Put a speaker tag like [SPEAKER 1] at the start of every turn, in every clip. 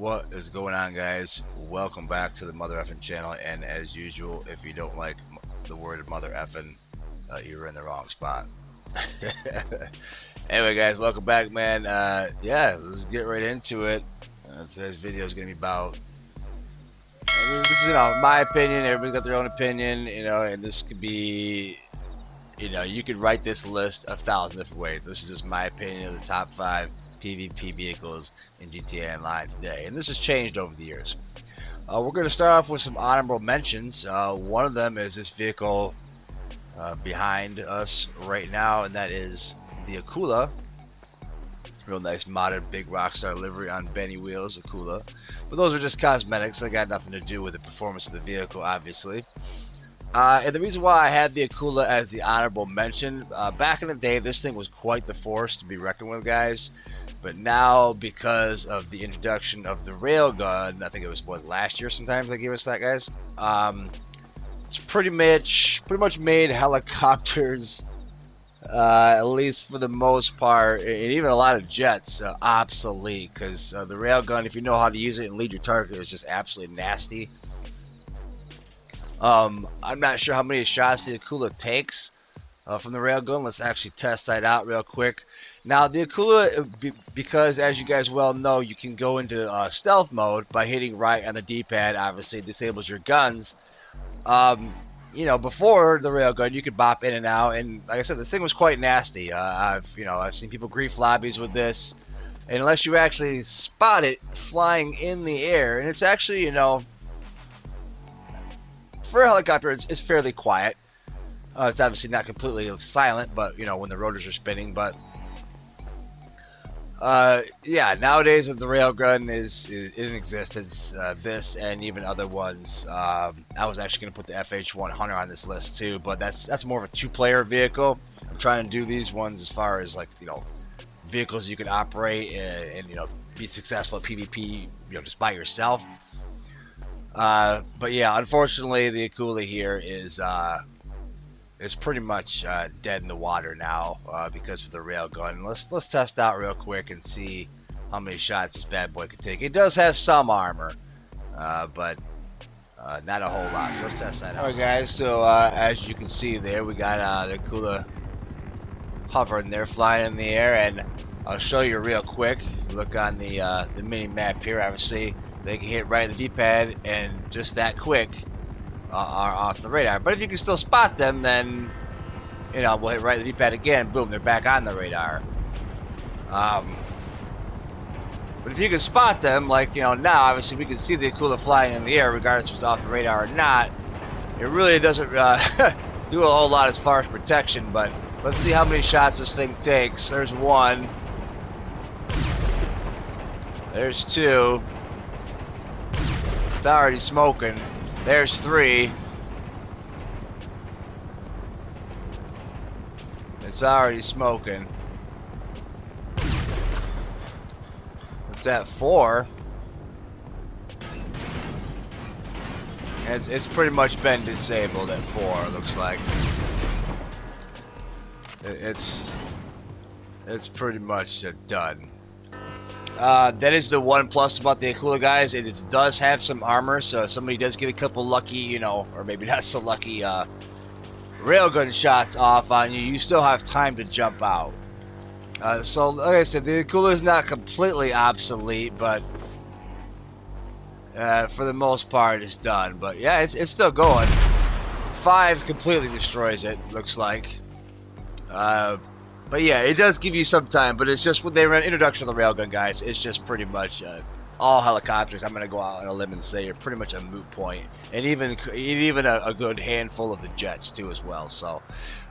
[SPEAKER 1] What is going on, guys? Welcome back to the Mother Effin channel, and as usual, if you don't like the word Mother Effin, you're in the wrong spot. Anyway, guys, welcome back, man. Yeah, let's get right into it. Today's video is going to be about, this is, my opinion. Everybody's got their own opinion, and this could be, you could write this list 1,000 different ways. This is just my opinion of the top 5 PvP vehicles in GTA Online today, and this has changed over the years. We're going to start off with some honorable mentions. One of them is this vehicle behind us right now, and that is the Akula. Real nice modded big Rockstar livery on Benny wheels, Akula. But those are just cosmetics. They got nothing to do with the performance of the vehicle, obviously. And the reason why I had the Akula as the honorable mention, back in the day, this thing was quite the force to be reckoned with, guys. But now, because of the introduction of the railgun, I think it was last year sometimes they gave us that, guys. It's pretty much made helicopters, at least for the most part, and even a lot of jets, obsolete. Because the railgun, if you know how to use it and lead your target, is just absolutely nasty. I'm not sure how many shots the Akula takes from the railgun. Let's actually test that out real quick. Now, the Akula, because as you guys well know, you can go into stealth mode by hitting right on the D-pad. Obviously, it disables your guns. Before the railgun, you could bop in and out, and like I said, this thing was quite nasty. I've seen people grief lobbies with this, and unless you actually spot it flying in the air, and it's actually, for a helicopter, it's fairly quiet. It's obviously not completely silent, but when the rotors are spinning. But yeah, nowadays the railgun is in existence. This and even other ones. I was actually going to put the FH100 on this list too, but that's more of a 2-player vehicle. I'm trying to do these ones as far as vehicles you can operate and be successful at PvP, just by yourself. But yeah, unfortunately, the Akula here is pretty much dead in the water now because of the railgun. Let's test out real quick and see how many shots this bad boy can take. It does have some armor, but not a whole lot. So let's test that out. All right, guys. So as you can see there, we got the Akula hovering there, flying in the air, and I'll show you real quick. Look on the mini map here. Obviously, they can hit right in the D-pad, and just that quick are off the radar. But if you can still spot them, then we'll hit right in the D-pad again. Boom, they're back on the radar. But if you can spot them, now, obviously we can see the Akula flying in the air, regardless if it's off the radar or not. It really doesn't do a whole lot as far as protection. But let's see how many shots this thing takes. There's 1. There's 2. It's already smoking. There's 3. It's already smoking. It's at 4. It's pretty much been disabled at 4, it looks like. It's pretty much done. That is the one plus about the Akula, guys. It does have some armor, so if somebody does get a couple lucky, or maybe not so lucky railgun shots off on you, you still have time to jump out. So like I said, the Akula is not completely obsolete, but for the most part it's done. But yeah, it's still going. 5 completely destroys it, looks like. But yeah, it does give you some time, but it's just when they run introduction of the railgun, guys, it's just pretty much all helicopters. I'm going to go out on a limb and say are pretty much a moot point, and even a good handful of the jets too as well. So, all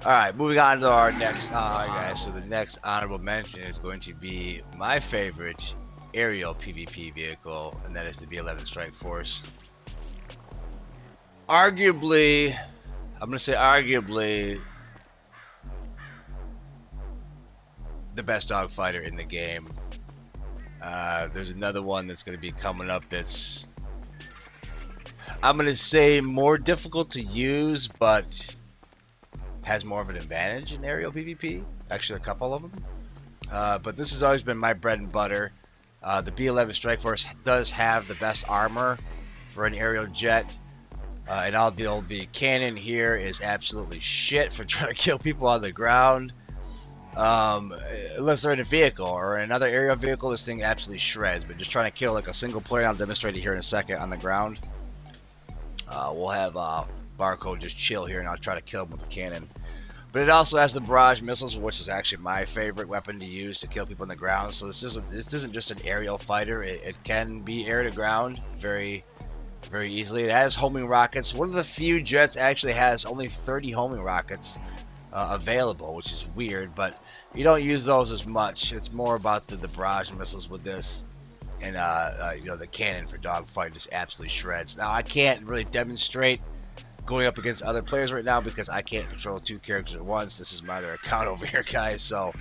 [SPEAKER 1] right, moving on to our next. All right, guys. So the next honorable mention is going to be my favorite aerial PvP vehicle, and that is the B-11 Strike Force. Arguably, I'm going to say arguably, the best dogfighter in the game. There's another one that's going to be coming up that's, I'm going to say, more difficult to use, but has more of an advantage in aerial PvP. Actually, a couple of them. But this has always been my bread and butter. The B-11 Strike Force does have the best armor for an aerial jet. And all the cannon here is absolutely shit for trying to kill people on the ground. Unless they're in a vehicle or another aerial vehicle, this thing absolutely shreds. But just trying to kill like a single player, I'll demonstrate it here in a second on the ground. We'll have Barcode just chill here, and I'll try to kill him with the cannon. But it also has the barrage missiles, which is actually my favorite weapon to use to kill people on the ground. So this isn't just an aerial fighter. It can be air to ground very easily. It has homing rockets. One of the few jets actually has only 30 homing rockets available, which is weird, but you don't use those as much. It's more about the barrage missiles with this, and you know, the cannon for dogfight just absolutely shreds. Now I can't really demonstrate going up against other players right now because I can't control 2 characters at once. This is my other account over here, guys. So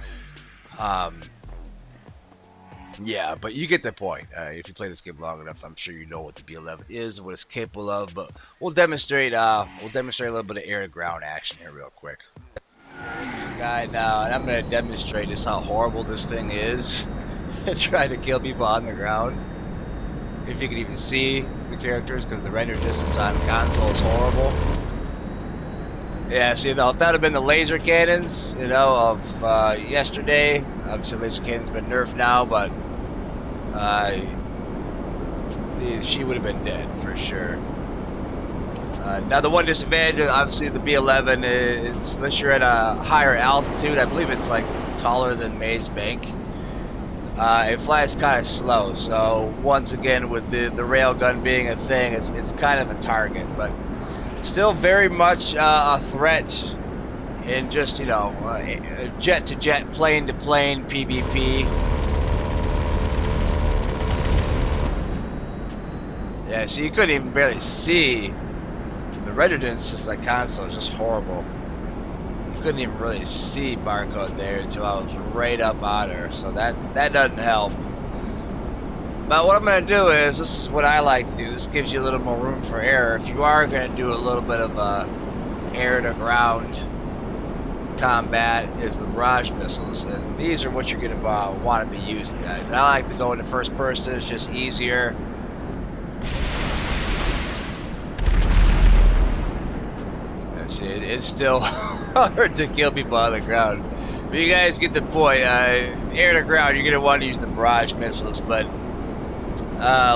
[SPEAKER 1] yeah, but you get the point. If you play this game long enough, I'm sure you know what the B-11 is and what it's capable of. But we'll demonstrate a little bit of air to ground action here real quick. This guy now, and I'm going to demonstrate just how horrible this thing is. Trying to kill people on the ground. If you can even see the characters, because the render distance on console is horrible. Yeah, so, you know, if that had been the laser cannons, you know, of yesterday, obviously laser cannons been nerfed now, but she would have been dead for sure. Now the one disadvantage, obviously the B-11 is, unless you're at a higher altitude, I believe it's like taller than Maze Bank, it flies kind of slow. So once again, with the railgun being a thing, it's kind of a target, but still very much a threat in just, you know, jet to jet, plane to plane PvP. Yeah, so you couldn't even barely see. The render distance, like console, is just horrible. You couldn't even really see Barcode there until I was right up on her, so that doesn't help. But what I'm going to do is, this is what I like to do. This gives you a little more room for error. If you are going to do a little bit of air to ground combat, is the barrage missiles, and these are what you're going to want to be using, guys. I like to go into first person. It's just easier. See, it's still hard to kill people on the ground. But you guys get the point. Air to ground, you're going to want to use the barrage missiles. But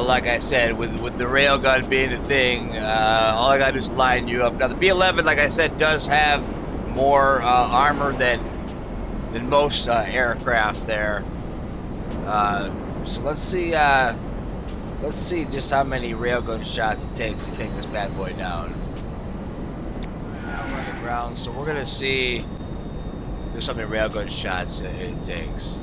[SPEAKER 1] like I said, with the railgun being a thing, all I got to do is line you up. Now, the B-11, like I said, does have more armor than most aircraft there. So let's see just how many railgun shots it takes to take this bad boy down. Ground, so we're gonna see just how many railgun shots it takes.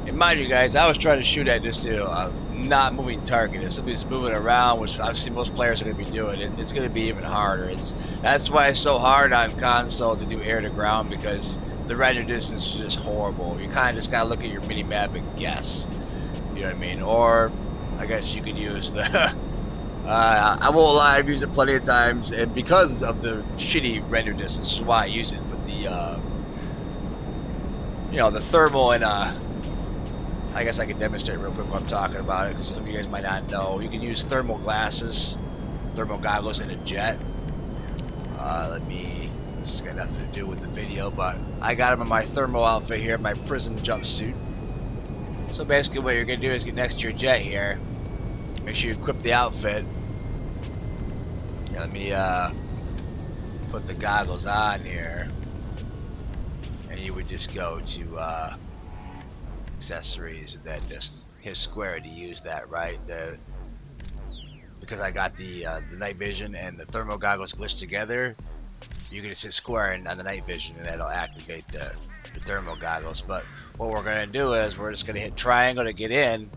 [SPEAKER 1] And mind you, guys, I was trying to shoot at just a not moving target. If somebody's moving around, which obviously most players are gonna be doing, it's gonna be even harder. That's why it's so hard on console to do air to ground, because the render distance is just horrible. You kind of just gotta look at your mini map and guess. You know what I mean? Or I guess you could use the. I won't lie, I've used it plenty of times, and because of the shitty render distance, is why I use it with the, you know, the thermal, and I guess I can demonstrate real quick what I'm talking about it, because some of you guys might not know. You can use thermal glasses, thermal goggles in a jet. This has got nothing to do with the video, but I got them in my thermal outfit here, my prison jumpsuit. So basically what you're going to do is get next to your jet here. Make sure you equip the outfit. Let me put the goggles on here, and you would just go to accessories and then just hit square to use that, right? Because I got the night vision and the thermal goggles glitched together, you can just hit square on the night vision and that'll activate the thermal goggles. But what we're going to do is we're just going to hit triangle to get in.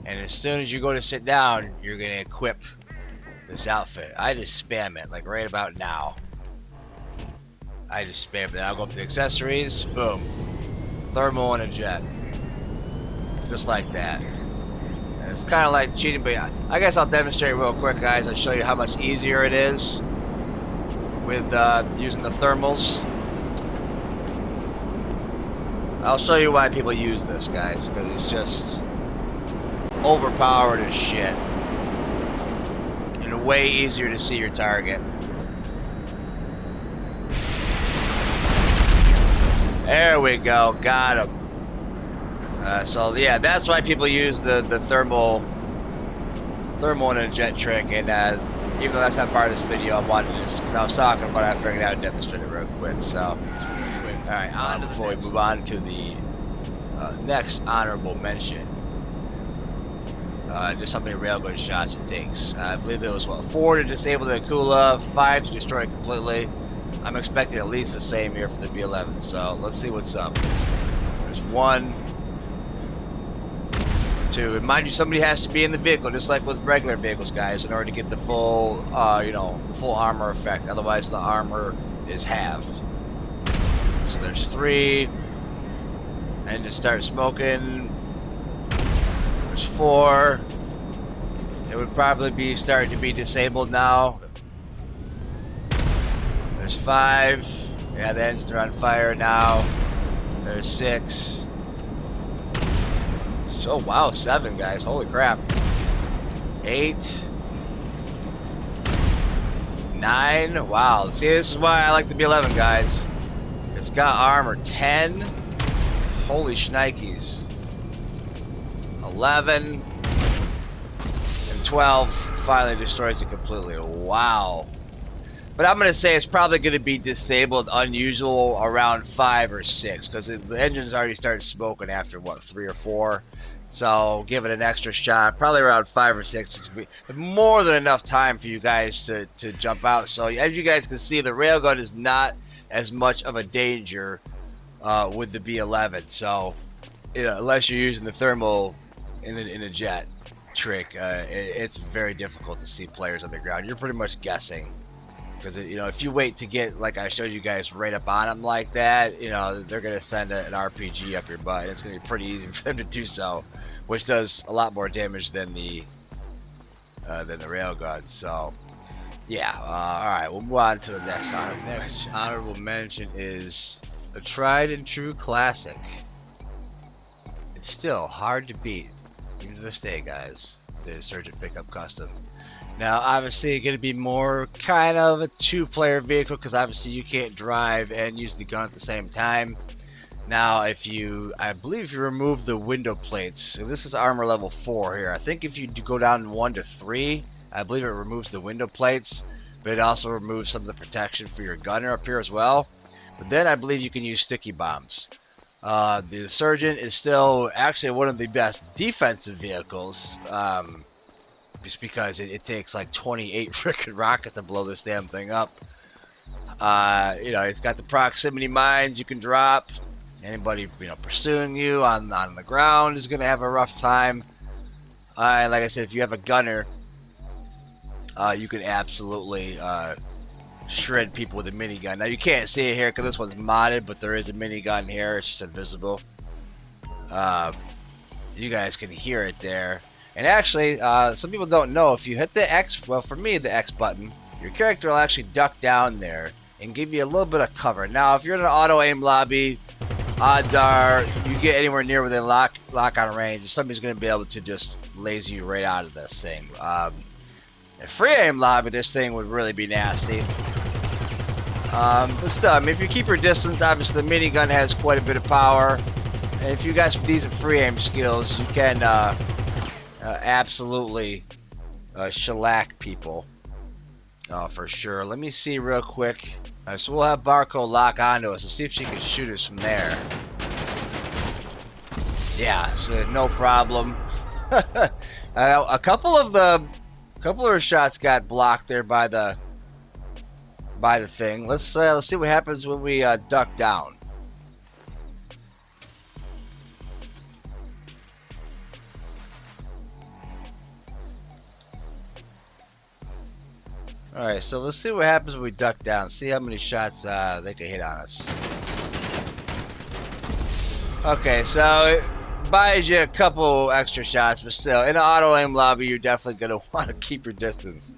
[SPEAKER 1] And as soon as you go to sit down, you're going to equip this outfit. I just spam it, like right about now. I just spam it. I'll go up to accessories, boom. Thermal and a jet. Just like that. And it's kind of like cheating, but I guess I'll demonstrate real quick, guys. I'll show you how much easier it is with using the thermals. I'll show you why people use this, guys, because it's just... overpowered as shit. And way easier to see your target. There we go, got him. So yeah, that's why people use the thermal in a jet trick, and even though that's not part of this video, I wanted to just, because I was talking about it, I figured I would demonstrate it real quick. So, alright, before we move on to the next honorable mention, just how many railgun shots it takes. I believe it was, what, 4 to disable the Akula, 5 to destroy it completely. I'm expecting at least the same here for the B11, so let's see what's up. There's 1, 2, and mind you, somebody has to be in the vehicle, just like with regular vehicles, guys, in order to get the full, the full armor effect. Otherwise, the armor is halved. So there's 3, and to start smoking. There's 4. It would probably be starting to be disabled now. There's 5. Yeah, the engines are on fire now. There's 6. So wow, 7 guys. Holy crap. 8. 9. Wow. See, this is why I like the B11, guys. It's got armor. 10. Holy shnikes. 11. And 12 finally destroys it completely. Wow. But I'm going to say it's probably going to be disabled unusual around 5 or 6, because the engine's already started smoking after, what, 3 or 4? So give it an extra shot, probably around 5 or 6. It's going to be more than enough time for you guys to jump out. So as you guys can see, the railgun is not as much of a danger with the B11. So unless you're using the thermal in a jet trick, it's very difficult to see players on the ground. You're pretty much guessing. Because, if you wait to get, like I showed you guys, right up on them like that, they're going to send an RPG up your butt. It's going to be pretty easy for them to do so, which does a lot more damage than the railgun. So, yeah. All right, we'll move on to the next honorable mention. Next honorable mention is a tried and true classic. It's still hard to beat, even to this day, guys. The Insurgent Pickup Custom. Now, obviously, it's going to be more kind of a 2-player vehicle, because obviously you can't drive and use the gun at the same time. Now, I believe if you remove the window plates, so this is armor level 4 here. I think if you go down 1 to 3, I believe it removes the window plates, but it also removes some of the protection for your gunner up here as well. But then I believe you can use sticky bombs. The Insurgent is still actually one of the best defensive vehicles. Just because it takes like 28 freaking rockets to blow this damn thing up. It's got the proximity mines you can drop. Anybody pursuing you on the ground is going to have a rough time. And like I said, if you have a gunner, you can absolutely shred people with a minigun. Now you can't see it here because this one's modded, but there is a minigun here. It's just invisible. You guys can hear it there. And actually, some people don't know, if you hit the X, well, for me, the X button, your character will actually duck down there and give you a little bit of cover. Now, if you're in an auto-aim lobby, odds are you get anywhere near within lock-on range, somebody's going to be able to just laser you right out of this thing. In free-aim lobby, this thing would really be nasty. But still, I mean, if you keep your distance, obviously the minigun has quite a bit of power. And if you got some decent free-aim skills, you can... absolutely shellac people for sure. Let me see real quick. So we'll have Barco lock onto us and see if she can shoot us from there. Yeah, so no problem. A couple of her shots got blocked there by the thing. Let's see what happens when we duck down. Alright, so let's see what happens when we duck down. See how many shots they can hit on us. Okay, so it buys you a couple extra shots, but still, in an auto-aim lobby, you're definitely going to want to keep your distance.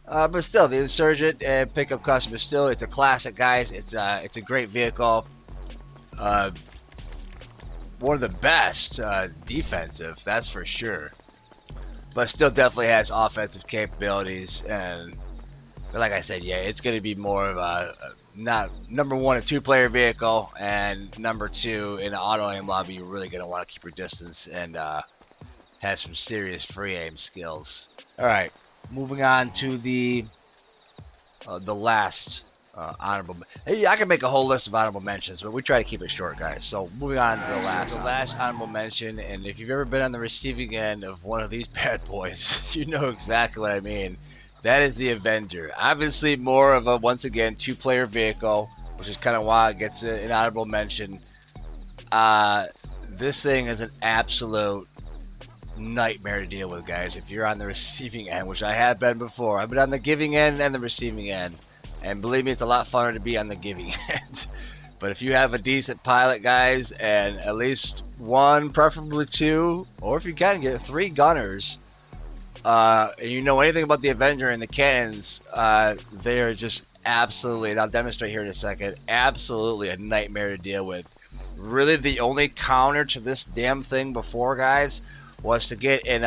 [SPEAKER 1] But still, the Insurgent and Pickup Custom is still, it's a classic, guys. It's a great vehicle. One of the best defensive, that's for sure. but still definitely has offensive capabilities. And like I said, yeah, it's going to be more of a not number one, a two-player vehicle, and number two, in an auto aim lobby, you're really going to want to keep your distance and have some serious free aim skills. All right, moving on to the last honorable. Hey, I can make a whole list of honorable mentions, but we try to keep it short, guys. So moving on to the last honorable mention, and if you've ever been on the receiving end of one of these bad boys, you know exactly what I mean. That is the Avenger. Obviously, more of a, once again, two-player vehicle, which is kind of why it gets an honorable mention. This thing is an absolute nightmare to deal with, guys. If you're on the receiving end, which I have been before, I've been on the giving end and the receiving end, and believe me, it's a lot funner to be on the giving end. But if you have a decent pilot, guys, and at least one, preferably two, or if you can get three gunners, and you know anything about the Avenger and the cannons, they are just absolutely, and I'll demonstrate here in a second, absolutely a nightmare to deal with. Really, the only counter to this damn thing before, guys, was to get in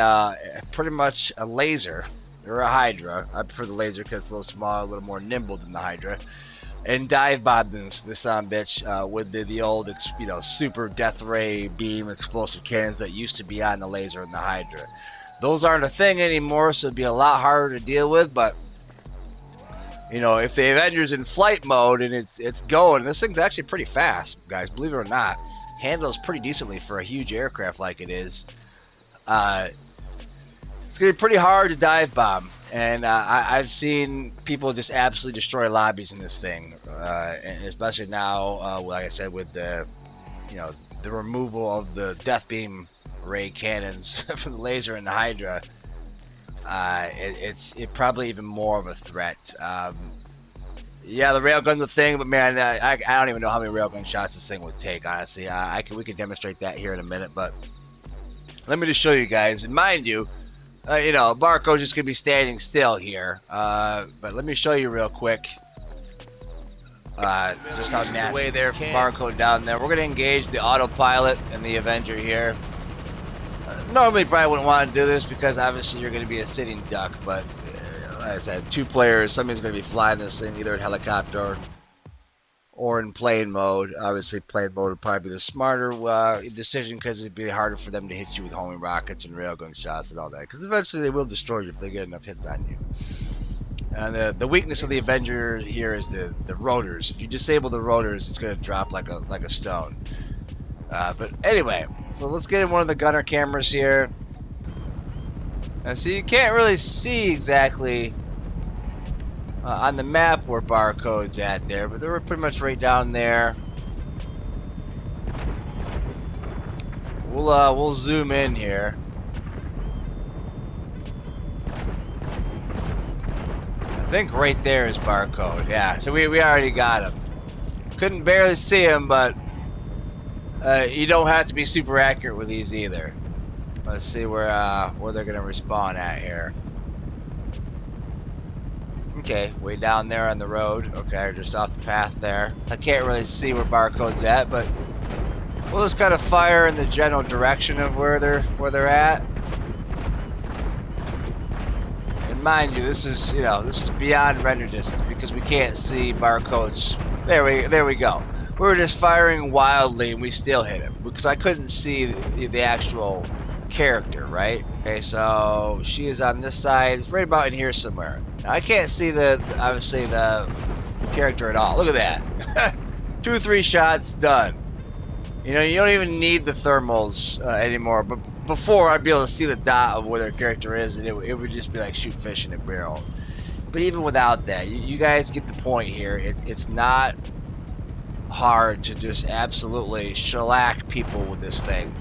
[SPEAKER 1] pretty much a laser or a Hydra. I prefer the laser because it's a little smaller, a little more nimble than the Hydra. And dive bomb this bitch with the old, you know, super death ray beam explosive cannons that used to be on the laser and the Hydra. Those aren't a thing anymore, so it'd be a lot harder to deal with. But you know, if the Avenger's in flight mode and it's going, this thing's actually pretty fast, guys. Believe it or not, handles pretty decently for a huge aircraft like it is. It's gonna be pretty hard to dive bomb, and I've seen people just absolutely destroy lobbies in this thing, and especially now, like I said, with the, you know, the removal of the death beam ray cannons from the laser and the Hydra. It's probably even more of a threat. Yeah, the railgun's a thing, but man, I don't even know how many railgun shots this thing would take. Honestly, we could demonstrate that here in a minute, but let me just show you guys. And mind you, you know, Barcode's just gonna be standing still here. But let me show you real quick. Just how nasty way there from Barcode down there. We're gonna engage the autopilot and the Avenger here. Normally, probably wouldn't want to do this because obviously you're gonna be a sitting duck. But like I said, two players. Somebody's gonna be flying this thing either in helicopter or in plane mode. Obviously, plane mode would probably be the smarter decision because it'd be harder for them to hit you with homing rockets and railgun shots and all that. Because eventually they will destroy you if they get enough hits on you. And the weakness of the Avenger here is the rotors. If you disable the rotors, it's going to drop like a stone. But anyway, so let's get in one of the gunner cameras here. And so you can't really see exactly on the map where Barcode's at there, but they were pretty much right down there. We'll zoom in here. I think right there is Barcode. Yeah, so we already got him. Couldn't barely see him, but you don't have to be super accurate with these either. Let's see where they're gonna respawn at here. Okay, way down there on the road. Okay, just off the path there. I can't really see where Barcode's at, but we'll just kind of fire in the general direction of where they're at. And mind you, this is beyond render distance because we can't see Barcode's. There we go. We were just firing wildly and we still hit him because I couldn't see the actual character, right? Okay, so she is on this side. It's right about in here somewhere. Now, I can't see obviously the character at all. Look at that. 2 or 3 shots, done. You know, you don't even need the thermals anymore. But before, I'd be able to see the dot of where their character is, and it would just be like shoot fish in a barrel. But even without that, you guys get the point here. It's not hard to just absolutely shellac people with this thing.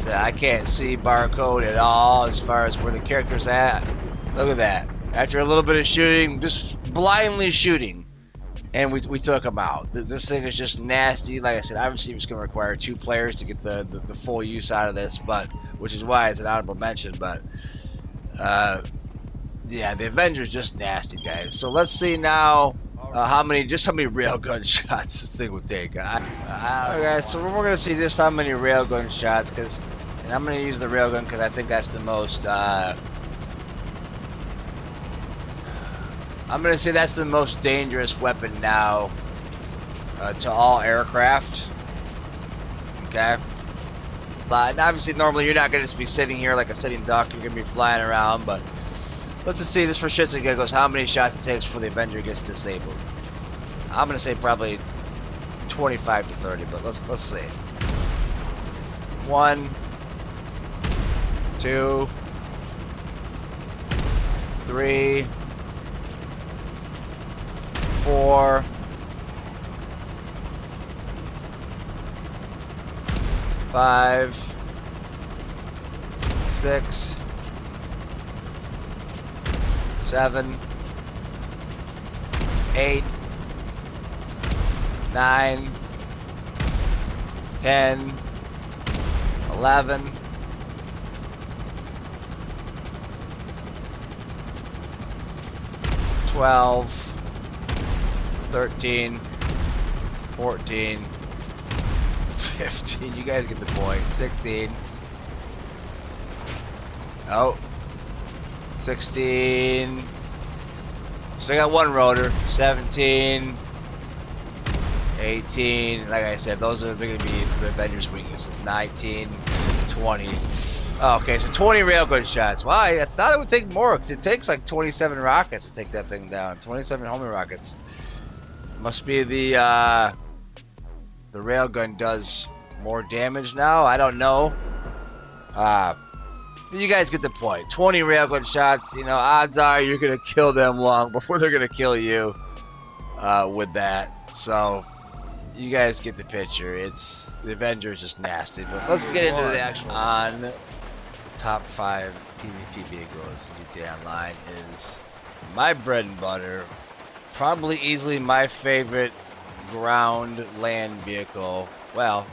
[SPEAKER 1] I can't see Barcode at all as far as where the character's at. Look at that. After a little bit of shooting, just blindly shooting, and we took him out. This thing is just nasty. Like I said, obviously it's going to require 2 players to get the full use out of this, but which is why it's an honorable mention. But yeah, the Avenger's just nasty, guys. So let's see now how many railgun shots this thing would take. Okay, so we're gonna see just how many railgun shots, and I'm gonna use the railgun because I think that's the most. I'm gonna say that's the most dangerous weapon now to all aircraft. Okay. But obviously, normally you're not gonna just be sitting here like a sitting duck. You're gonna be flying around, but. Let's just see this for shits and giggles. How many shots it takes before the Avenger gets disabled? I'm gonna say probably 25 to 30, but let's see. 1, 2, 3, 4, 5, 6. 7, 8, 9, 10, 11, 12, 13, 14, 15. You guys get the point. 16. Oh. 16. So I got one rotor. 17. 18. Like I said, they're going to be the Avenger's weaknesses. 19. 20. Oh, okay, so 20 railgun shots. Wow, I thought it would take more because it takes like 27 rockets to take that thing down. 27 homing rockets. Must be the railgun does more damage now. I don't know. You guys get the point. 20 railgun shots, you know, odds are you're going to kill them long before they're going to kill you with that. So, you guys get the picture. The Avenger is just nasty. But let's get into the actual on top 5 PvP vehicles in GTA Online is my bread and butter. Probably easily my favorite ground land vehicle. Well,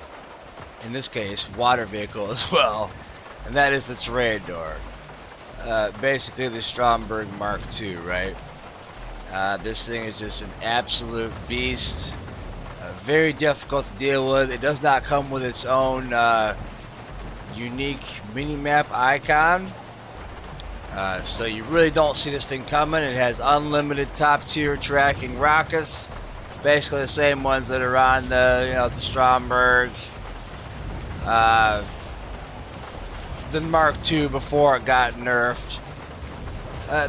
[SPEAKER 1] in this case, water vehicle as well. And that is the Toreador. Basically the Stromberg Mark II, right? This thing is just an absolute beast. Very difficult to deal with. It does not come with its own unique mini-map icon. So you really don't see this thing coming. It has unlimited top-tier tracking rockets. Basically the same ones that are on the Stromberg. The Mark II before it got nerfed.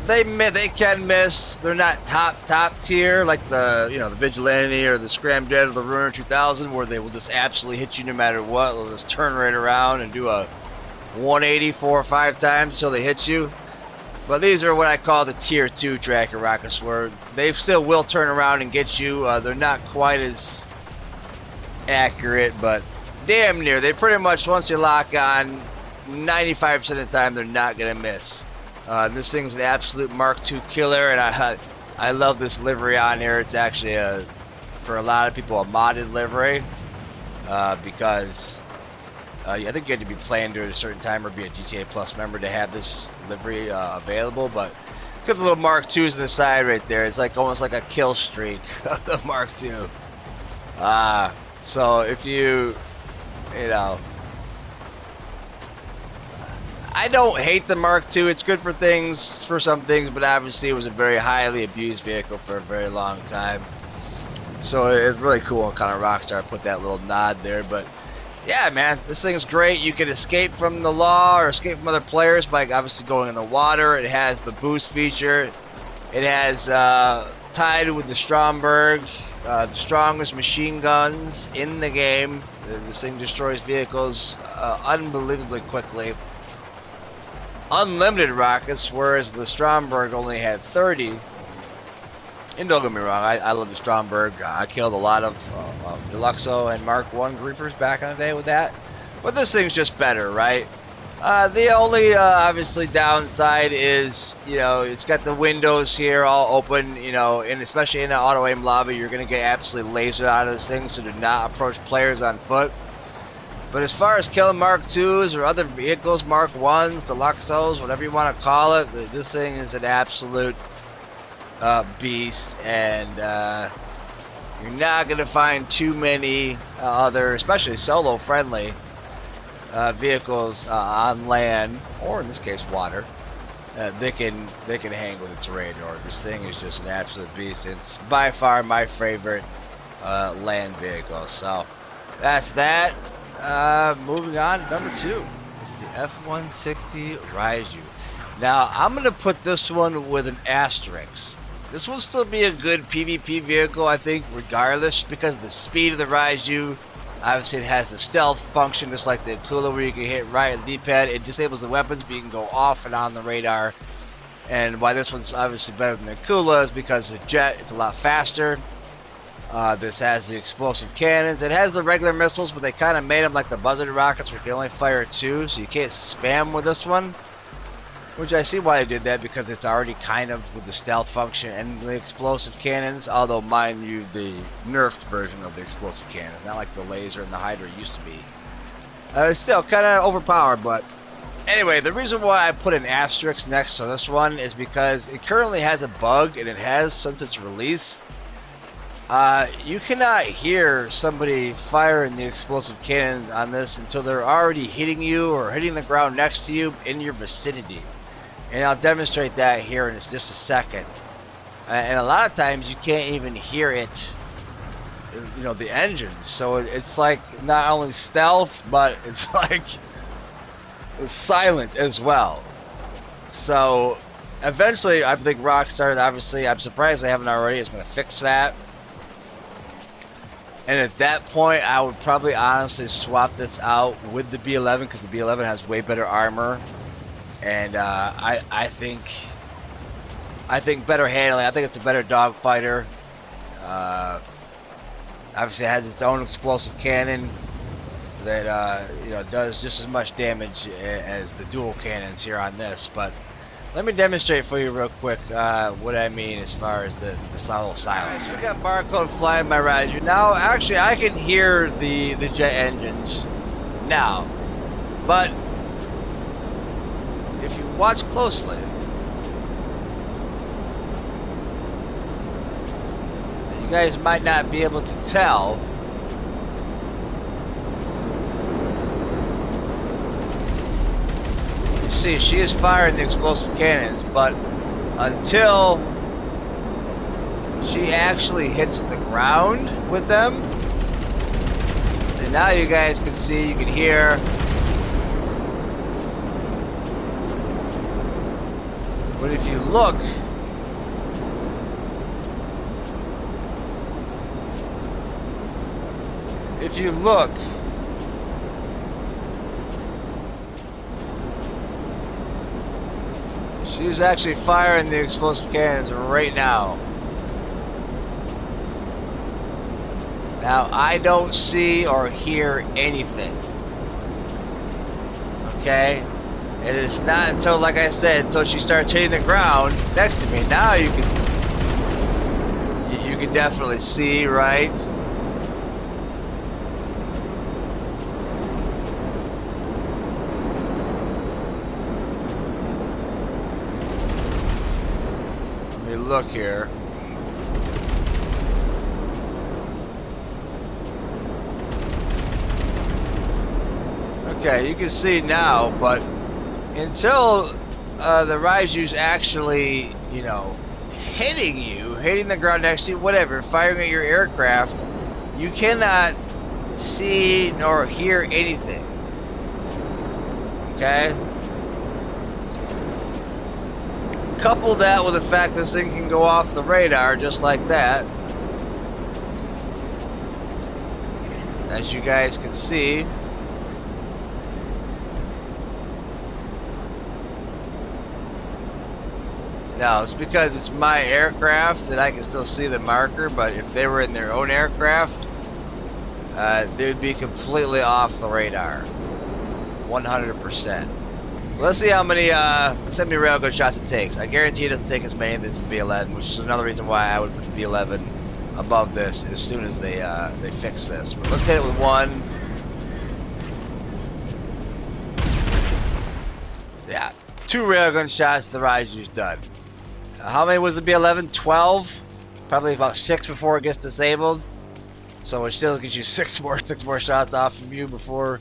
[SPEAKER 1] They can miss. They're not top tier like the the Vigilante or the Scramjet or the Ruiner 2000, where they will just absolutely hit you no matter what. They'll just turn right around and do a 180 4 or 5 times until they hit you. But these are what I call the tier 2 tracker rockets, where they still will turn around and get you. They're not quite as accurate, but damn near. They pretty much, once you lock on, 95% of the time they're not gonna miss. This thing's an absolute Mark II killer, and I love this livery on here. It's actually for a lot of people a modded livery because I think you had to be playing during a certain time or be a GTA Plus member to have this livery available. But it's got the little Mark IIs on the side right there. It's like almost like a kill streak of the Mark II. So if you I don't hate the Mark II. It's good for some things, but obviously it was a very highly abused vehicle for a very long time. So it's really cool, kind of Rockstar put that little nod there. But yeah, man, this thing's great. You can escape from the law or escape from other players by obviously going in the water. It has the boost feature. It has tied with the Stromberg, the strongest machine guns in the game. This thing destroys vehicles unbelievably quickly. Unlimited rockets, whereas the Stromberg only had 30. And don't get me wrong, I love the Stromberg. I killed a lot of Deluxo and Mark I griefers back in the day with that. But this thing's just better, right? The only obviously downside is, it's got the windows here all open, and especially in an auto aim lobby, you're going to get absolutely lasered out of this thing, so do not approach players on foot. But as far as killing Mark IIs or other vehicles, Mark Is, Deluxos, whatever you want to call it, this thing is an absolute beast, and you're not going to find too many other, especially solo-friendly vehicles on land, or in this case, water. They can hang with a Toreador. This thing is just an absolute beast. It's by far my favorite land vehicle. So that's that. Moving on, number 2 is the F-160 Raiju. Now I'm gonna put this one with an asterisk. This will still be a good PvP vehicle, I think, regardless, because of the speed of the Raiju. Obviously, it has the stealth function, just like the Akula, where you can hit right at the D-pad. It disables the weapons, but you can go off and on the radar. And why this one's obviously better than the Akula is because it's a jet. It's a lot faster. This has the explosive cannons. It has the regular missiles, but they kind of made them like the buzzard rockets, where you can only fire 2, so you can't spam with this one. Which I see why they did that, because it's already kind of with the stealth function and the explosive cannons. Although, mind you, the nerfed version of the explosive cannons, not like the laser and the Hydra used to be. It's still kind of overpowered, but anyway, the reason why I put an asterisk next to this one is because it currently has a bug, and it has since its release. You cannot hear somebody firing the explosive cannons on this until they're already hitting you or hitting the ground next to you in your vicinity. And I'll demonstrate that here in just a second. And a lot of times you can't even hear it, you know, the engine. So it's like not only stealth, but it's like it's silent as well. So eventually, I think Rockstar, obviously, I'm surprised they haven't already, is going to fix that. And at that point, I would probably honestly swap this out with the B11, because the B11 has way better armor. And I think better handling. I think it's a better dogfighter. Obviously, it has its own explosive cannon that you know, does just as much damage as the dual cannons here on this. But let me demonstrate for you real quick what I mean as far as the solo silos. We got barcode flying my Raiju. Now, actually, I can hear the jet engines now, but if you watch closely, you guys might not be able to tell. You see, she is firing the explosive cannons, but until she actually hits the ground with them, and now you guys can see, you can hear. But if you look, she's actually firing the explosive cannons right now. Now, I don't see or hear anything. Okay? It is not until, like I said, until she starts hitting the ground next to me. Now you can definitely see, right? Let me look here. Okay, you can see now, but until the Raiju's actually, you know, hitting the ground next to you, whatever, firing at your aircraft, you cannot see nor hear anything. Okay? Couple that with the fact this thing can go off the radar just like that. As you guys can see. Now, it's because it's my aircraft that I can still see the marker, but if they were in their own aircraft, they would be completely off the radar. 100%. Let's see how many semi-railgun shots it takes. I guarantee it doesn't take as many as the B11, which is another reason why I would put the B11 above this as soon as they fix this. But let's hit it with one. Yeah, 2 railgun shots, the Raiju's done. How many was the B11? 12? Probably about 6 before it gets disabled. So it still gives you six more shots off of you before,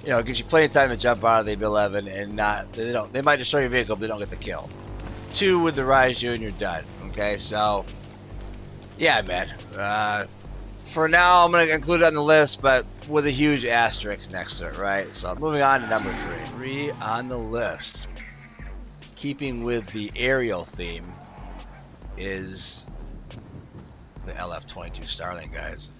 [SPEAKER 1] you know, it gives you plenty of time to jump out of the B11 and not, they might destroy your vehicle, but they don't get the kill. 2 with the Raiju and you're done. Okay, so yeah, man. For now, I'm going to include it on the list, but with a huge asterisk next to it, right? So moving on to number 3. 3 on the list, keeping with the aerial theme, is the LF-22 Starling, guys.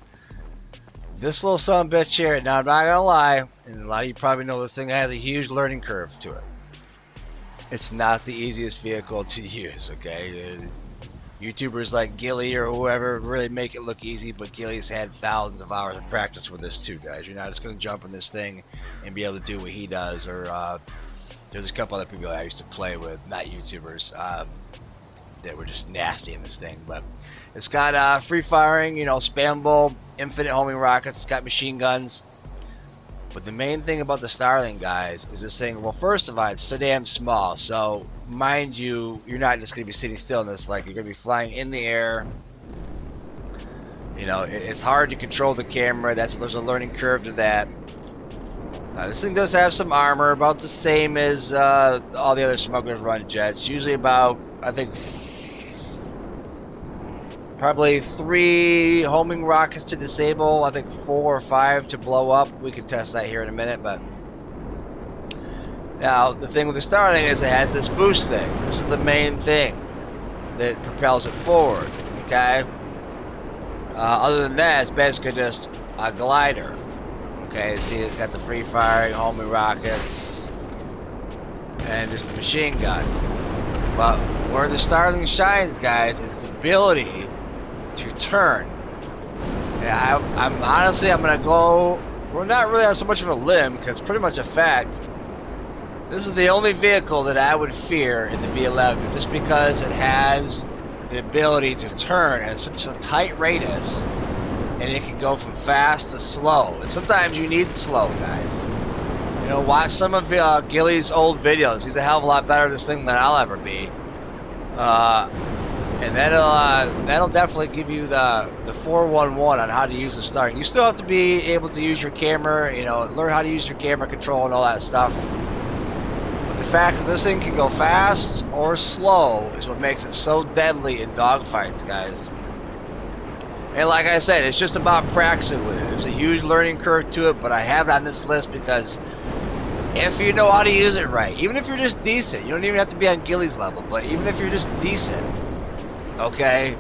[SPEAKER 1] This little son of a bitch here, now I'm not gonna lie, and a lot of you probably know this thing has a huge learning curve to it. It's not the easiest vehicle to use, okay? YouTubers like Gilly or whoever really make it look easy, but Gilly's had thousands of hours of practice with this too, guys. You're not just gonna jump in this thing and be able to do what he does, or there's a couple other people I used to play with, not YouTubers, that were just nasty in this thing, but it's got free firing, you know, spammable, infinite homing rockets. It's got machine guns. But the main thing about the Starling, guys, is this thing, well, first of all, it's so damn small. So, mind you, you're not just going to be sitting still in this. Like, you're going to be flying in the air. You know, it's hard to control the camera. There's a learning curve to that. This thing does have some armor, about the same as all the other smugglers run jets. Usually about, I think, probably 3 homing rockets to disable. I think 4 or 5 to blow up. We can test that here in a minute, but now the thing with the Starling is it has this boost thing. This is the main thing that propels it forward. Okay. Other than that, it's basically just a glider. Okay. See, it's got the free firing homing rockets and just the machine gun. But where the Starling shines, guys, is its ability to turn. And I'm honestly, I'm gonna go, we're not really on so much of a limb, because pretty much a fact, this is the only vehicle that I would fear in the B11, just because it has the ability to turn at such a tight radius, and it can go from fast to slow. And sometimes you need slow, guys. You know, watch some of Gilly's old videos. He's a hell of a lot better at this thing than I'll ever be. And that'll definitely give you the 411 on how to use the Starling. You still have to be able to use your camera, you know, learn how to use your camera control and all that stuff. But the fact that this thing can go fast or slow is what makes it so deadly in dogfights, guys. And like I said, it's just about practicing with it. There's a huge learning curve to it, but I have it on this list because if you know how to use it right, even if you're just decent, you don't even have to be on Gilly's level, but even if you're just decent, okay,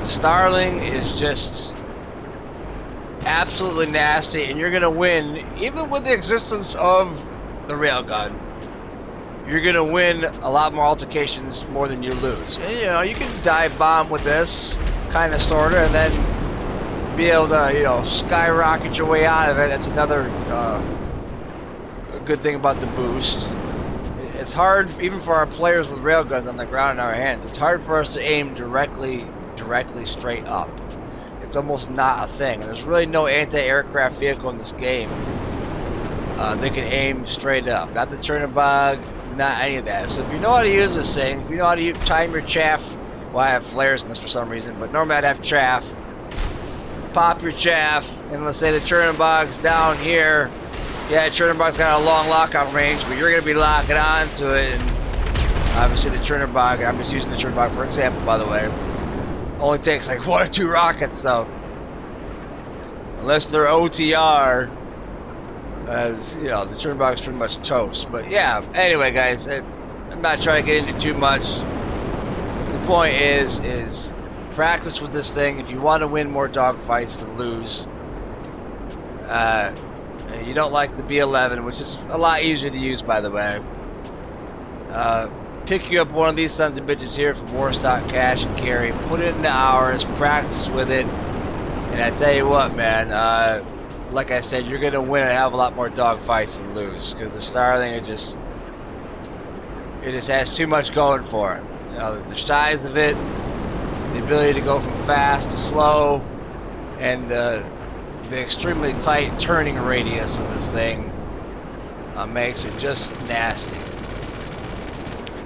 [SPEAKER 1] the Starling is just absolutely nasty, and you're gonna win even with the existence of the railgun. You're gonna win a lot more altercations more than you lose. And, you know, you can dive bomb with this, kind of, sorta, and then be able to, you know, skyrocket your way out of it. That's another good thing about the boost. It's hard, even for our players with railguns on the ground in our hands, it's hard for us to aim directly straight up. It's almost not a thing. There's really no anti-aircraft vehicle in this game that can aim straight up. Not the Toreador, not any of that. So if you know how to use this thing, if you know how to time your chaff, well, I have flares in this for some reason, but normally I'd have chaff. Pop your chaff, and let's say the Toreador's down here. Yeah, Toreador's got a long lockout range, but you're going to be locking on to it. And obviously the Toreador, I'm just using the Toreador for example, by the way, only takes like 1 or 2 rockets, so unless they're OTR, as you know, the Toreador is pretty much toast. But yeah, anyway, guys, I'm not trying to get into too much. The point is practice with this thing. If you want to win more dogfights than lose, you don't like the B11, which is a lot easier to use, by the way, pick you up one of these sons of bitches here from Warstock Cash and Carry, put it into hours, practice with it, and I tell you what, man, like I said, you're going to win a hell of a lot more dogfights than lose, because the Starling, it just has too much going for it. You know, the size of it, the ability to go from fast to slow, and the extremely tight turning radius of this thing makes it just nasty.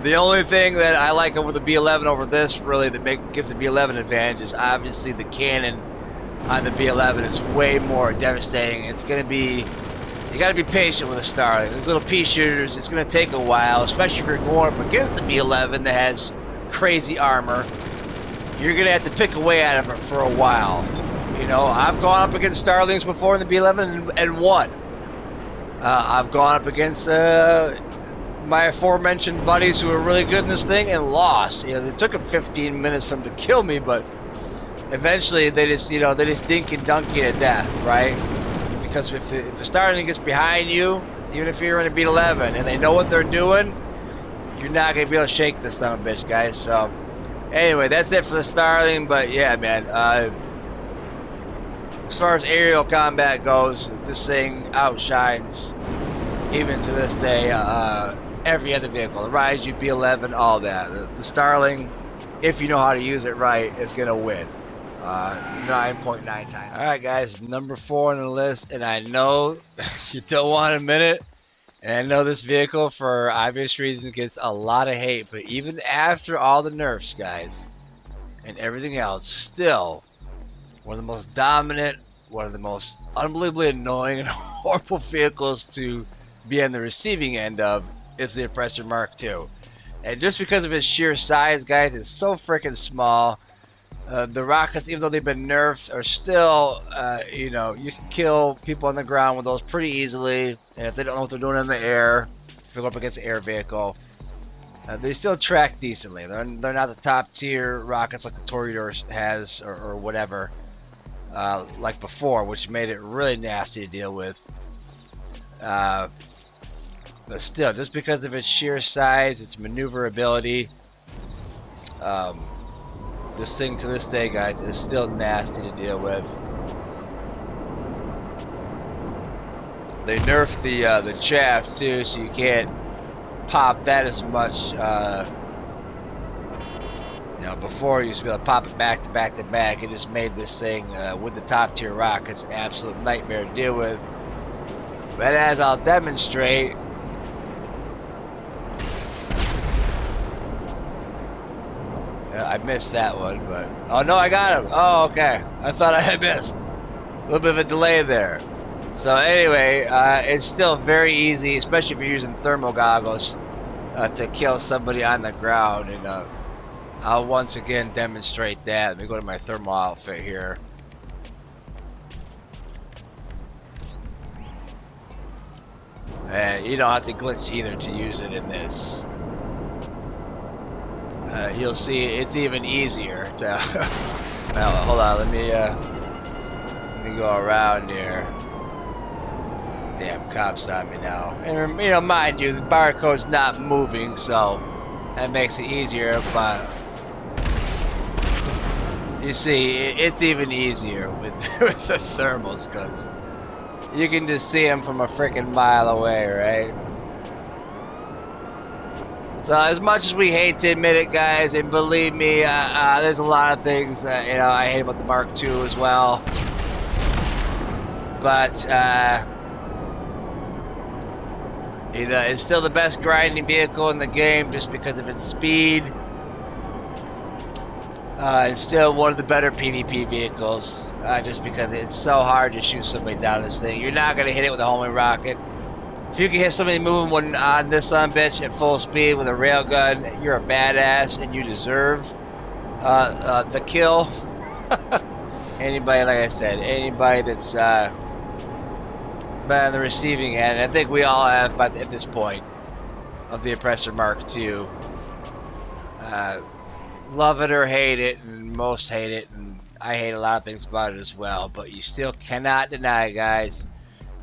[SPEAKER 1] The only thing that I like over the B11 over this, really, that gives the B11 advantage is obviously the cannon on the B11 is way more devastating. It's going to be, you got to be patient with a Starling. These little pea shooters, it's going to take a while, especially if you're going up against the B11 that has crazy armor. You're going to have to pick away at it for a while. You know, I've gone up against Starlings before in the B11 and won. I've gone up against my aforementioned buddies who are really good in this thing and lost. You know, it took them 15 minutes for them to kill me, but eventually they just, you know, they just dink and dunk you to death, right? Because if the Starling gets behind you, even if you're in a B11 and they know what they're doing, you're not gonna be able to shake this son of a bitch, guys. So anyway, that's it for the Starling. But yeah, man, as far as aerial combat goes, this thing outshines, even to this day, every other vehicle. The Raiju, B11, all that. The Starling, if you know how to use it right, is going to win. 9.9 times. All right, guys, number 4 on the list, and I know you don't want to admit it, and I know this vehicle, for obvious reasons, gets a lot of hate, but even after all the nerfs, guys, and everything else, still one of the most dominant, one of the most unbelievably annoying and horrible vehicles to be on the receiving end of is the Oppressor Mk II. And just because of its sheer size, guys, it's so freaking small. The rockets, even though they've been nerfed, are still, you know, you can kill people on the ground with those pretty easily. And if they don't know what they're doing in the air, if you go up against an air vehicle, they still track decently. They're not the top tier rockets like the Toreador has or whatever, like before, which made it really nasty to deal with. But still, just because of its sheer size, its maneuverability, this thing to this day, guys, is still nasty to deal with. They nerfed the chaff too, so you can't pop that as much. You know, before you used to be able to pop it back to back to back. It just made this thing with the top tier rockets an absolute nightmare to deal with. But as I'll demonstrate, I missed that one, but oh no, I got him. Oh, okay. I thought I had missed. A little bit of a delay there. So anyway, it's still very easy, especially if you're using thermal goggles, to kill somebody on the ground. And I'll once again demonstrate that. Let me go to my thermal outfit here. You don't have to glitch either to use it in this. You'll see it's even easier to. Now, hold on, let me go around here. Damn, cops on me now. And you know, mind you, the barcode's not moving, so that makes it easier. But you see, it's even easier with with the thermals, because you can just see them from a freaking mile away, right? So as much as we hate to admit it, guys, and believe me, there's a lot of things you know, I hate about the Mk II as well. But you know, it's still the best grinding vehicle in the game just because of its speed. It's still one of the better PvP vehicles, just because it's so hard to shoot somebody down this thing. You're not gonna hit it with a homing rocket. If you can hit somebody moving on this son bitch at full speed with a railgun, you're a badass and you deserve the kill. Anybody, like I said, anybody that's been on the receiving end, I think we all have at this point, of the Oppressor Mk II. Love it or hate it, and most hate it, and I hate a lot of things about it as well, but you still cannot deny, guys,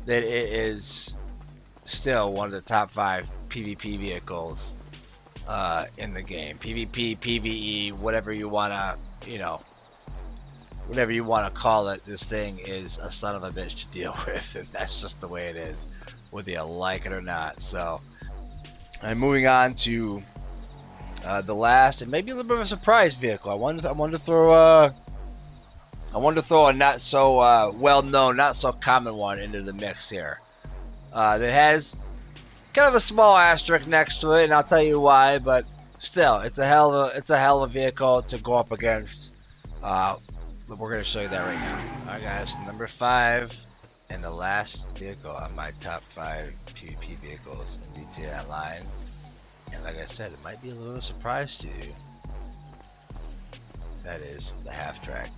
[SPEAKER 1] that it is still one of the top 5 PvP vehicles in the game. PvP, PvE, whatever you want to, you know, whatever you want to call it, this thing is a son of a bitch to deal with, and that's just the way it is, whether you like it or not. So I'm moving on to the last and maybe a little bit of a surprise vehicle. I wanted to throw a not so well known, not so common one into the mix here. That has kind of a small asterisk next to it, and I'll tell you why. But still, it's a hell of a vehicle to go up against. We're going to show you that right now. All right, guys. Number 5 and the last vehicle on my top 5 PvP vehicles in GTA Online. And like I said, it might be a little surprise to you. That is the half track.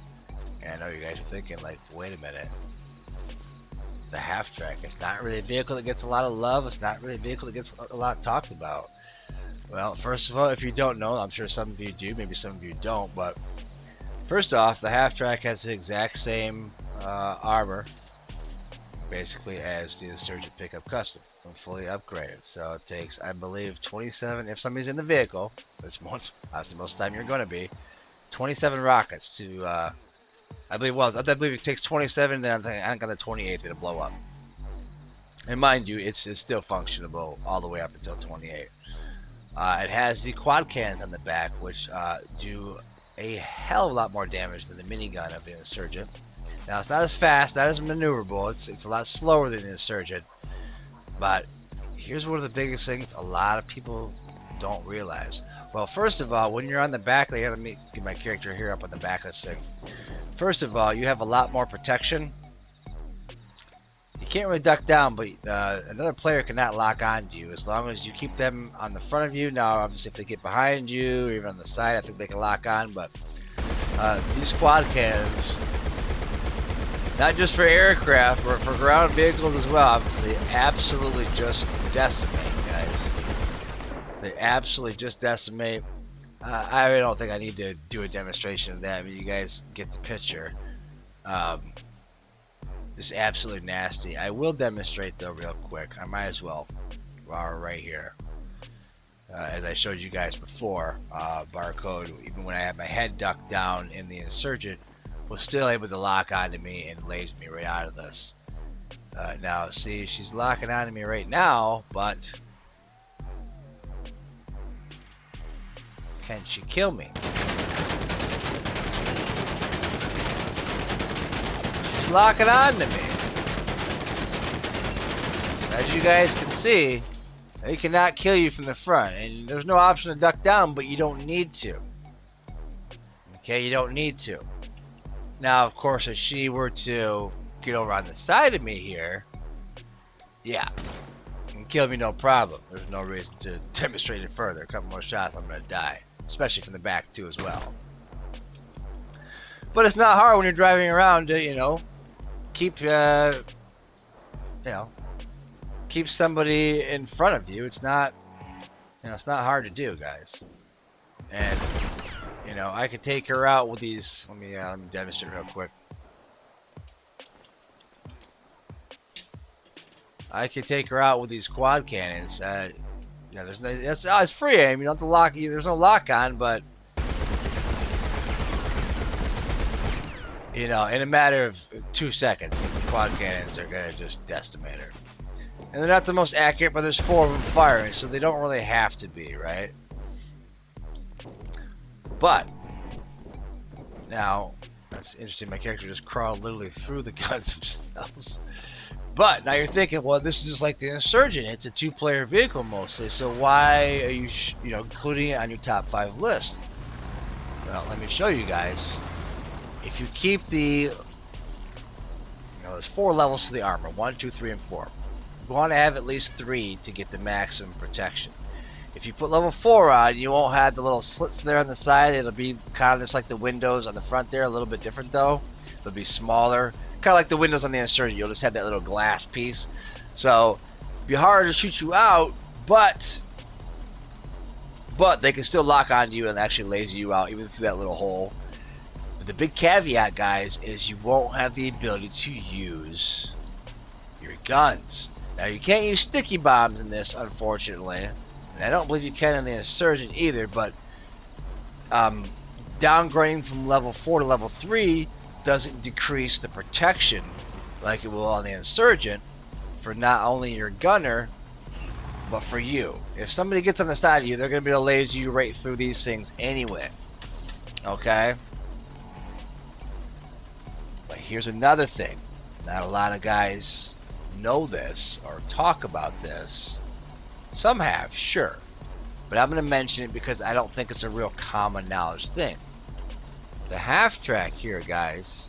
[SPEAKER 1] And I know you guys are thinking, like, wait a minute. The half track, it's not really a vehicle that gets a lot of love. It's not really a vehicle that gets a lot talked about. Well, first of all, if you don't know, I'm sure some of you do, maybe some of you don't, but first off, the half track has the exact same armor, basically, as the Insurgent pickup custom, and fully upgraded. So it takes, I believe, 27, if somebody's in the vehicle, which most of the time you're going to be, 27 rockets to, I believe it takes 27, then I think on the 28th it'll blow up. And mind you, it's still functionable all the way up until 28. It has the quad cannons on the back, which do a hell of a lot more damage than the minigun of the Insurgent. Now, it's not as fast, not as maneuverable. It's a lot slower than the Insurgent. But here's one of the biggest things a lot of people don't realize. Well, first of all, when you're on the back, let me get my character here up on the back of this thing. First of all, you have a lot more protection. You can't really duck down, but another player cannot lock onto you as long as you keep them on the front of you. Now, obviously, if they get behind you or even on the side, I think they can lock on. But these quad cannons, not just for aircraft, but for ground vehicles as well, obviously, absolutely just decimate, guys. They absolutely just decimate. I really don't think I need to do a demonstration of that. I mean, you guys get the picture. This is absolutely nasty. I will demonstrate, though, real quick. I might as well while we're right here. As I showed you guys before, barcode, even when I had my head ducked down in the Insurgent, was still able to lock onto me and laze me right out of this. Now, see, she's locking onto me right now, but can she kill me? She's locking on to me. As you guys can see, they cannot kill you from the front, and there's no option to duck down, but you don't need to. Okay, you don't need to. Now, of course, if she were to get over on the side of me here, yeah, you can kill me no problem. There's no reason to demonstrate it further. A couple more shots, I'm going to die. Especially from the back, too, as well. But it's not hard when you're driving around to, keep, keep somebody in front of you. It's not, it's not hard to do, guys. And, I could take her out with these. Let me demonstrate real quick. I could take her out with these quad cannons. There's no, it's free aim. You don't have to lock. There's no lock on, but in a matter of 2 seconds, the quad cannons are gonna just decimate her. And they're not the most accurate, but there's 4 of them firing, so they don't really have to be, right? But now, that's interesting. My character just crawled literally through the guns themselves. But now you're thinking, well, this is just like the Insurgent. It's a 2-player vehicle mostly. So why are you, including it on your top 5 list? Well, let me show you guys. If you keep the, there's 4 levels to the armor: 1, 2, 3, and 4. You want to have at least 3 to get the maximum protection. If you put level 4 on, you won't have the little slits there on the side. It'll be kind of just like the windows on the front there, a little bit different though. They'll be smaller. Kind of like the windows on the Insurgent, you'll just have that little glass piece. So, it'd be harder to shoot you out, but they can still lock onto you and actually laser you out, even through that little hole. But the big caveat, guys, is you won't have the ability to use your guns. Now, you can't use sticky bombs in this, unfortunately. And I don't believe you can in the Insurgent either, but downgrading from level 4 to level 3 doesn't decrease the protection like it will on the Insurgent for not only your gunner, but for you. If somebody gets on the side of you, they're going to be able to laser you right through these things anyway. Okay? But here's another thing. Not a lot of guys know this or talk about this. Some have, sure. But I'm going to mention it because I don't think it's a real common knowledge thing. The half track here, guys,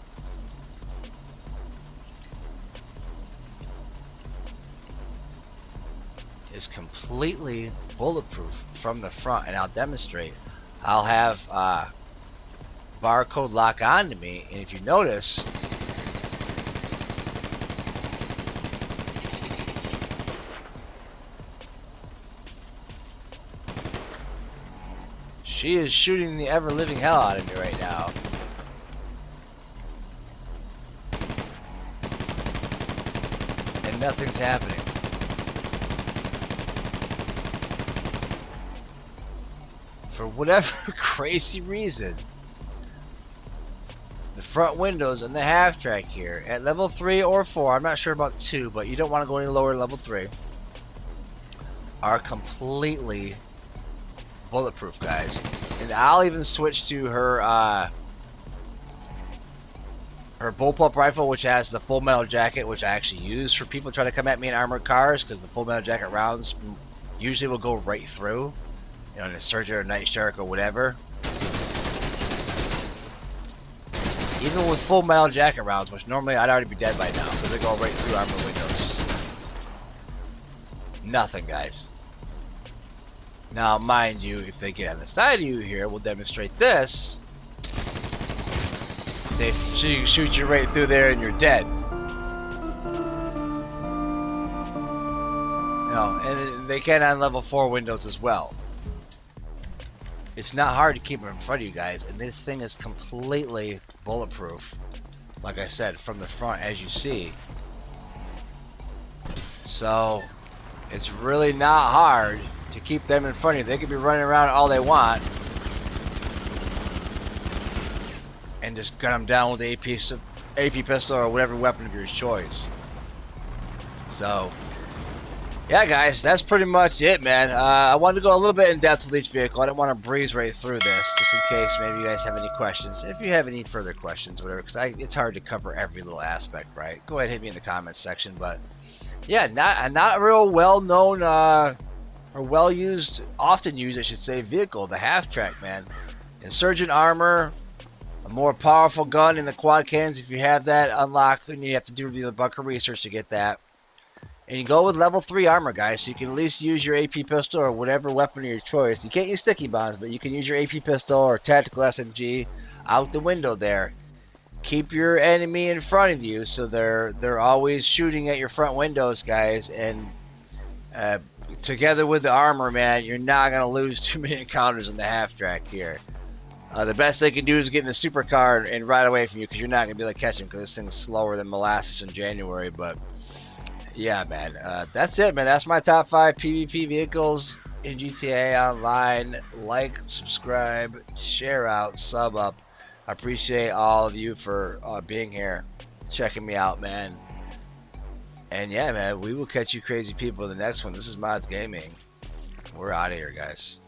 [SPEAKER 1] is completely bulletproof from the front, and I'll demonstrate. I'll have barcode lock onto me, and if you notice, she is shooting the ever-living hell out of me right now. And nothing's happening. For whatever crazy reason, the front windows and the half track here at level 3 or 4, I'm not sure about 2, but you don't want to go any lower than level 3, are completely bulletproof, guys. And I'll even switch to her bullpup rifle, which has the full metal jacket, which I actually use for people trying to come at me in armored cars, because the full metal jacket rounds usually will go right through, you know, an Insurgent or Night Shark or whatever. Even with full metal jacket rounds, which normally I'd already be dead by now, because they go right through armor windows. Nothing, guys. Now, mind you, if they get on the side of you here, we'll demonstrate this. They shoot you right through there and you're dead. No, and they can on level 4 windows as well. It's not hard to keep them in front of you guys, and this thing is completely bulletproof. Like I said, from the front, as you see. So, it's really not hard to keep them in front of you. They could be running around all they want and just gun them down with the AP pistol or whatever weapon of your choice. So, yeah, guys, that's pretty much it, man. I wanted to go a little bit in depth with each vehicle. I didn't want to breeze right through this, just in case maybe you guys have any questions. And if you have any further questions, whatever, because it's hard to cover every little aspect, right? Go ahead and hit me in the comments section. But yeah, not a real well-known or well-used, often used, I should say, vehicle. The half-track, man. Insurgent armor, a more powerful gun in the quad cannons. If you have that unlocked, then you have to do the bunker research to get that. And you go with level 3 armor, guys, so you can at least use your AP pistol or whatever weapon of your choice. You can't use sticky bombs, but you can use your AP pistol or tactical SMG out the window there. Keep your enemy in front of you, so they're always shooting at your front windows, guys. And together with the armor, man, you're not going to lose too many encounters in the half track here. The best they can do is get in the supercar and ride away from you, because you're not going to be able to catch them, because this thing's slower than molasses in January. But yeah, man, that's it, man. That's my top 5 PvP vehicles in GTA Online. Like, subscribe, share out, sub up. I appreciate all of you for being here, checking me out, man. And yeah, man, we will catch you crazy people in the next one. This is Mods Gaming. We're out of here, guys.